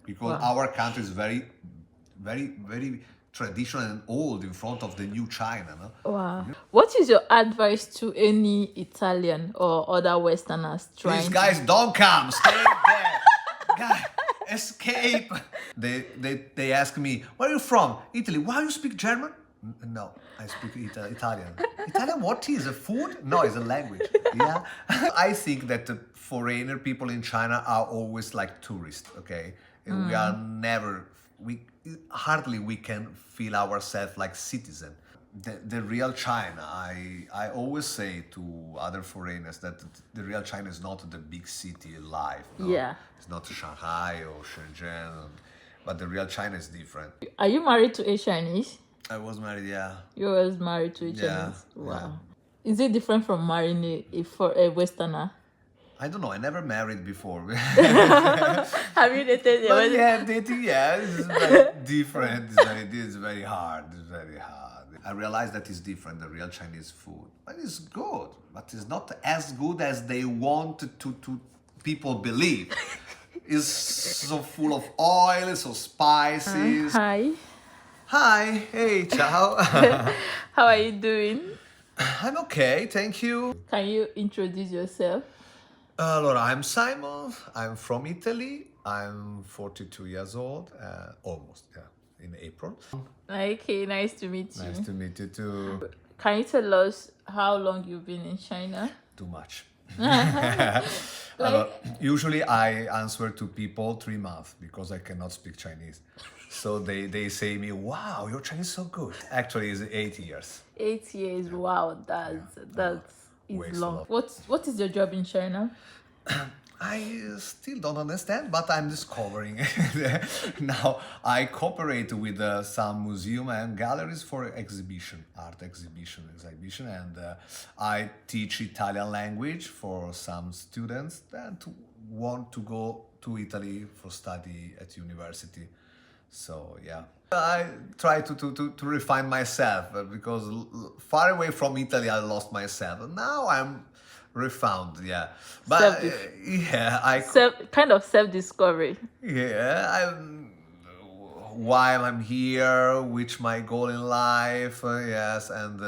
because Wow. our country is very, very traditional and old in front of the new China. No? Wow. What is your advice to any Italian or other Westerners These trying to? guys don't come, stay there. Guy, escape. They ask me, where are you from? Italy. Why you speak German? No, I speak Italian. Italian, what is a food? No, it's a language. Yeah. I think that the foreigner people in China are always like tourists, okay? And we are never, we hardly we can feel ourselves like citizen. The real China, I always say to other foreigners that the real China is not the big city life, no? Yeah. It's not Shanghai or Shenzhen, but the real China is different. Are you married to a Chinese? I was married, yeah. You was married to a Yeah, Chinese. yeah. Wow. Is it different from marrying for a Westerner? I don't know, I never married before. Have you dated? But yeah, dating, yeah, it's very different. It's very hard. It's very hard. I realize that it's different, the real Chinese food. But it's good. But it's not as good as they want to people believe. It's so full of oil, so spicy. Hi. Hi, hey, ciao. How are you doing? I'm okay, thank you. Can you introduce yourself? Allora, I'm Simon. I'm from Italy. I'm 42 years old, almost, yeah, in April. Okay, nice to meet you. Nice to meet you too. Can you tell us how long you've been in China? Too much. Allora, usually I answer to people 3 months because I cannot speak Chinese. So they say me, wow, your Chinese is so good. Actually, it's 8 years. 8 years. Wow, that's Way is so long. long. What is your job in China? I still don't understand, but I'm discovering. Now I cooperate with some museum and galleries for art exhibition, and I teach Italian language for some students that want to go to Italy for study at university. So yeah, I try to refine myself because far away from Italy I lost myself. And now I'm refound, yeah. But yeah, Kind of self-discovery. I'm why I'm here, which my goal in life, yes, and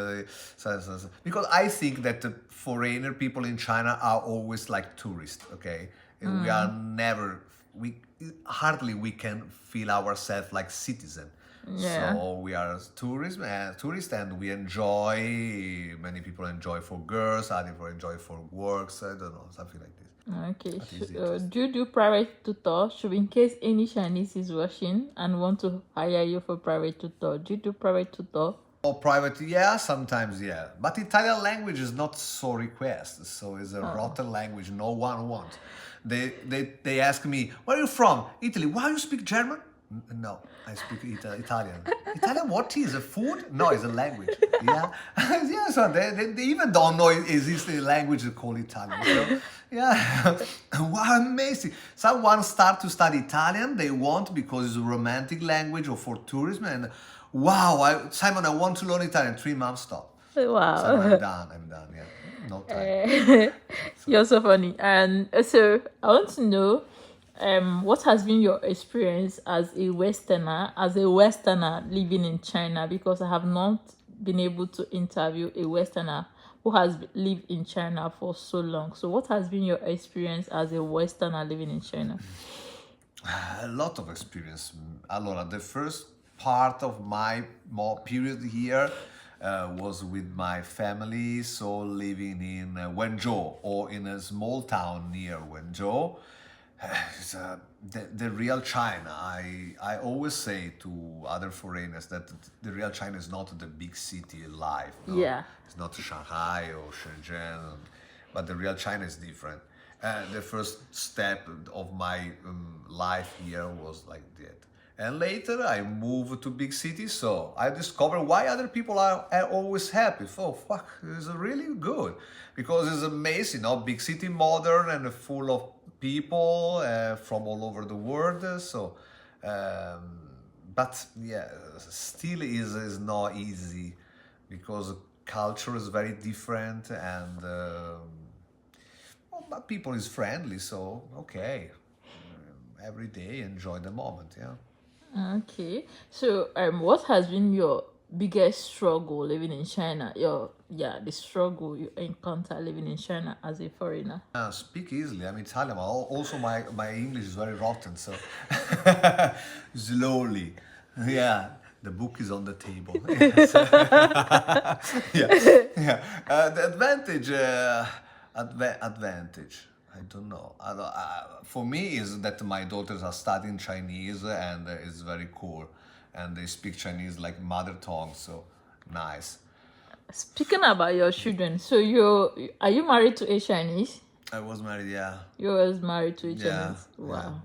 because I think that the foreigner people in China are always like tourists, okay? And we are never, we hardly we can feel ourselves like citizen. Yeah. So we are tourists, and we enjoy. Many people enjoy for girls, other people enjoy for works. I don't know, something like this. Okay. is it. Do you do private tutor? Should in case any Chinese is watching and want to hire you for private tutor, do you do private tutor? Or private, yeah, sometimes, yeah. But Italian language is not so requested, so it's a rotten language no one wants. They ask me, where are you from? Italy. Why you speak German? No, I speak Italian. Italian, what is a food? No, it's a language. Yeah, yeah. So they even don't know it exists a language called Italian. So, yeah, wow, amazing. Someone start to study Italian. They want because it's a romantic language or for tourism. And wow, Simon, I want to learn Italian. 3 months stop. Wow. So I'm done. Yeah, no time. You're so funny. And so I want to know, what has been your experience as a Westerner living in China? Because I have not been able to interview a Westerner who has lived in China for so long. So what has been your experience as a Westerner living in China? A lot of experience. Allora, the first part of my period here was with my family, so living in Wenzhou, or in a small town near Wenzhou. It's, the real China. I always say to other foreigners that the real China is not the big city life. No? Yeah. It's not Shanghai or Shenzhen, but the real China is different. The first step of my life here was like that. And later I moved to big cities, so I discovered why other people are always happy. Oh, fuck, it's really good. Because it's amazing, big city, modern and full of people from all over the world. So, but yeah, still is not easy because culture is very different and but people is friendly, so okay. every day, enjoy the moment. Yeah. Okay. So, what has been your biggest struggle living in China? The struggle you encounter living in China as a foreigner. Speak easily. I'm Italian. Also, my English is very rotten, so slowly. Yeah, the book is on the table. Yes. Yeah, yeah. The advantage. I don't know. For me, is that my daughters are studying Chinese, and it's very cool, and they speak Chinese like mother tongue. So nice. Speaking about your children, so are you married to a Chinese? I was married. Yeah. You was married to a Yeah. Chinese. Yeah. Wow.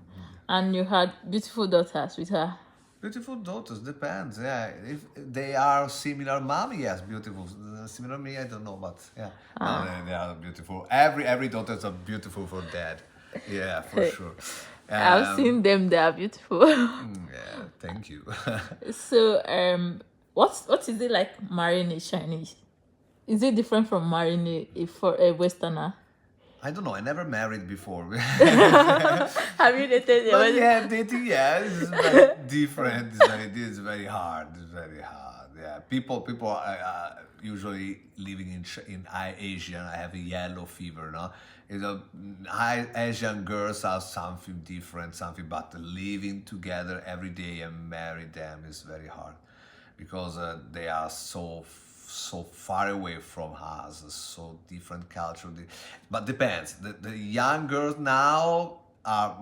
And you had beautiful daughters with her. Beautiful daughters, depends. Yeah, if they are similar mom, yes, beautiful. Similar me, I don't know, but yeah, no, they are beautiful. Every daughters are beautiful for dad. Yeah, for sure. I've seen them; they are beautiful. Yeah, thank you. So, what is it like marrying a Chinese? Is it different from marrying for a Westerner? I don't know. I never married before. Have you dated? But yeah, dating, yeah, it's very different. It's very hard. It's very hard. Yeah, people are usually living in Asia. I have a yellow fever, no. Asian girls are something different, something. But living together every day and marry them is very hard, because they are so far away from us, so different culture. But depends. The young girls now are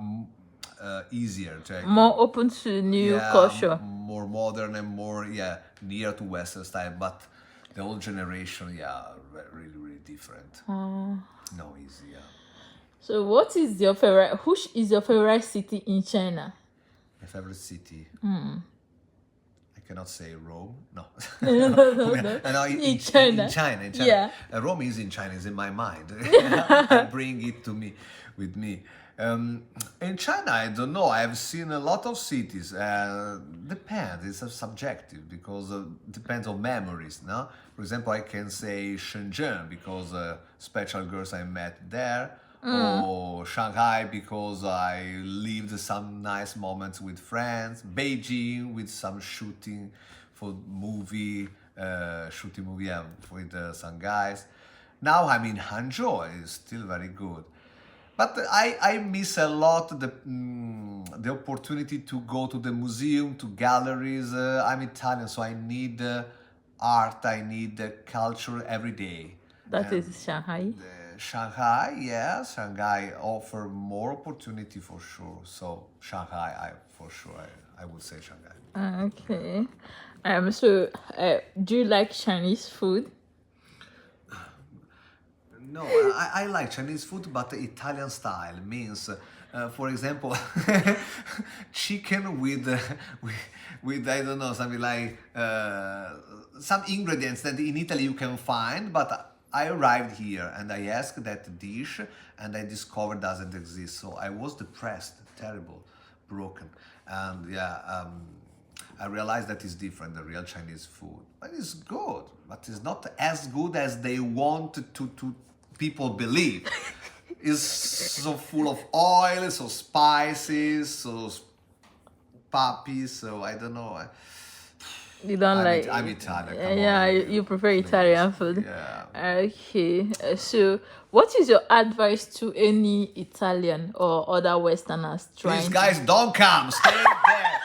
easier to More open to new yeah, culture. more modern and more near to Western style. But the old generation, really different. No easy. Yeah. So, what is your favorite? Which is your favorite city in China? My favorite city. I cannot say Rome. No. No. In China. In China. Yeah. Rome is in China. It's in my mind. I bring it to me, with me. In China, I don't know. I've seen a lot of cities. Depends. It's a subjective, because depends on memories. No. For example, I can say Shenzhen because special girls I met there. Or Shanghai because I lived some nice moments with friends. Beijing with some shooting for shooting movie with some guys. Now I'm in Hangzhou. It's still very good. But I miss a lot the opportunity to go to the museum, to galleries. I'm Italian, so I need art, I need culture every day. That is Shanghai. Shanghai, yes, Shanghai offer more opportunity for sure. So Shanghai, I would say Shanghai. Okay. So, do you like Chinese food? No, I like Chinese food, but Italian style means, for example, chicken with I don't know, something like some ingredients that in Italy you can find, but I arrived here and I asked that dish and I discovered doesn't exist. So I was depressed, terrible, broken, and I realized that it's different, the real Chinese food, but it's good, but it's not as good as they want to people believe. It's so full of oil, so spicy, so poppy. So I don't know. You don't I'm Italian. Come Yeah, on, you prefer Italian food. Yeah. Okay. So, what is your advice to any Italian or other Westerners trying? Please, guys, don't come. Stay there.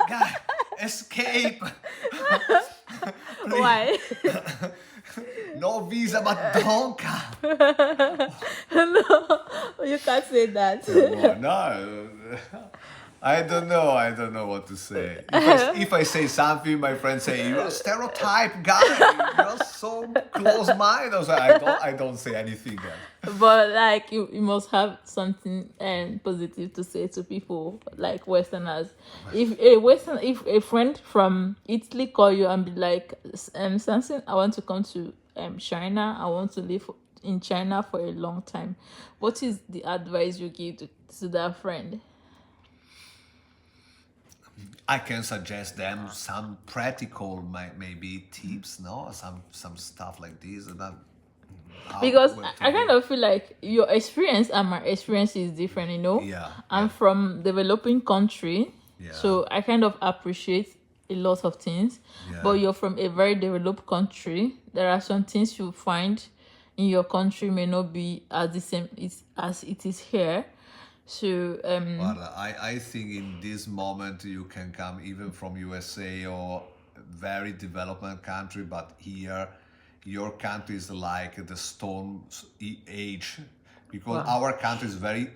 Guys, escape. Why? No visa, but don't come. No, you can't say that. No. I don't know what to say. If I say something, my friends say, "You're a stereotype guy. You're so close-minded." So I don't say anything else. But like you must have something positive to say to people like Westerners. If a friend from Italy call you and be like, Samson, I want to come to China. I want to live in China for a long time. What is the advice you give to that friend? I can suggest them some practical, maybe tips, no, some stuff like this. That Because where to I kind go. of feel like your experience and my experience is different, Yeah, I'm yeah. from developing country, Yeah. so I kind of appreciate a lot of things. Yeah. But you're from a very developed country. There are some things you find in your country may not be as the same as it is here. So But I think in this moment you can come even from USA or very development country, but here your country is like the stone age, because wow. our country is very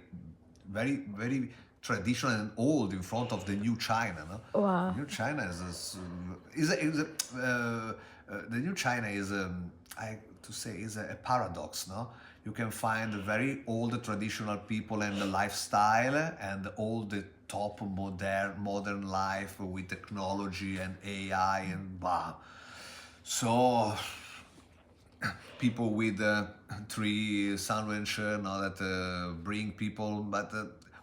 traditional and old in front of the new China. No, Wow. new China the new China is I to say is a paradox. No, you can find very old traditional people and the lifestyle and all the top modern life with technology and AI and blah. So people with tree sandwich, now that bring people, but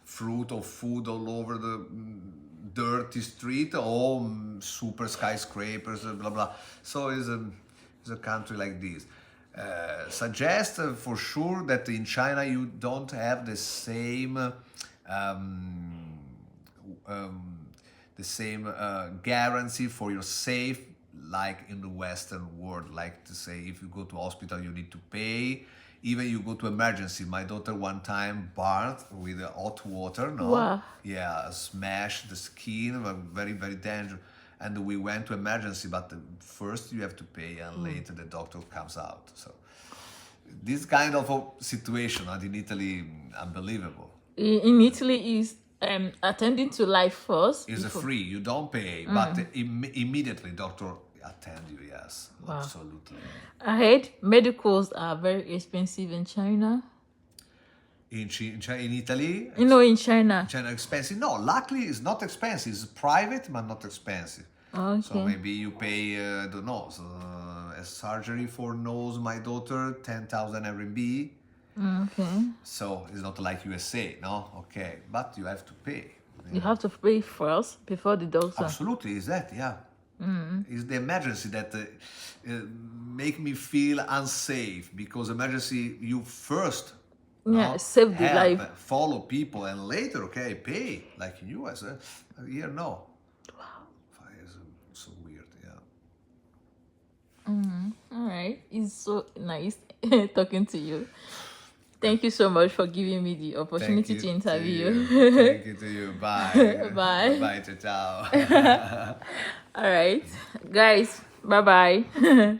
fruit or food all over the dirty street, or super skyscrapers, blah blah. So it's a country like this. Suggest for sure that in China you don't have um, the same guarantee for your safe like in the Western world. Like to say, if you go to hospital, you need to pay. Even you go to emergency. My daughter one time burned with hot water. No, Wow. yeah, smashed the skin. Very dangerous. And we went to emergency, but first you have to pay, and later the doctor comes out. So this kind of a situation, and in Italy, unbelievable. In Italy is attending to life first Is before. free, you don't pay, but immediately doctor attend you. Yes, Wow. absolutely. I heard medicals are very expensive in China. In Italy, In China. China expensive. No, luckily it's not expensive. It's private, but not expensive. So Okay. maybe you pay, I don't know, so, a surgery for nose, my daughter, 10,000 RMB. Okay. So it's not like USA, no? Okay, but you have to pay. You have to pay first before the doctor. Absolutely, is that, yeah. It's the emergency that make me feel unsafe, because emergency you first Yeah, no, save the help, life. follow people, and later, okay, pay, like in US. Here, no. It's so weird, yeah. All right. It's so nice talking to you. Thank you so much for giving me the opportunity to interview you. you. Thank you to you. Bye. Bye. Bye, ciao. All right. Guys, bye bye.